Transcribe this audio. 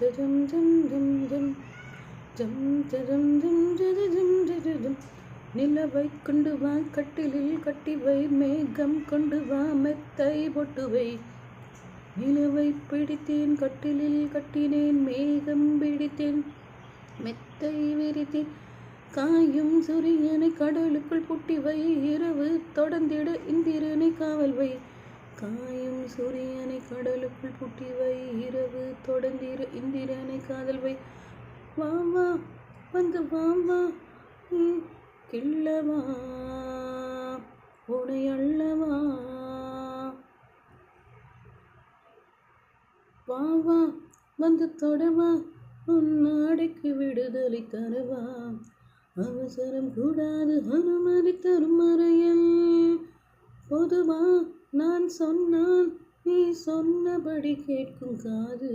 ஜம் ஜம் ஜம் ஜம் ஜம் ஜம் ஜம் ஜம் ஜம். நிலவை கொண்டு வா கட்டிலில் கட்டி வை, மேகம் கொண்டு வா மெத்தை பொட்டு வை. நிலவை பிடித்தேன் கட்டிலில் கட்டினேன், மேகம் பிடித்தேன் மெத்தை விரித்தேன். காயும் சூரியனை கடலுக்குள் பூட்டி வை, இரவு தொடர்ந்திட இந்திரனை காவல் வை. காயும் சூரியனை கடலுக்குள் பூட்டி வை, இரவு தொடர்ந்திட இந்திரனை காதல் வை. வா வா வந்து வா வா கிள்ளவா உனை அள்ளவா. வா வா வந்து தொடவா, உன் நாடைக்கு விடுதலை தரவா. அவசரம் கூடாது அனுமதி தரும் அறையில். பொதுவா நான் சொன்னால் நீ சொன்னபடி கேட்கும் காது.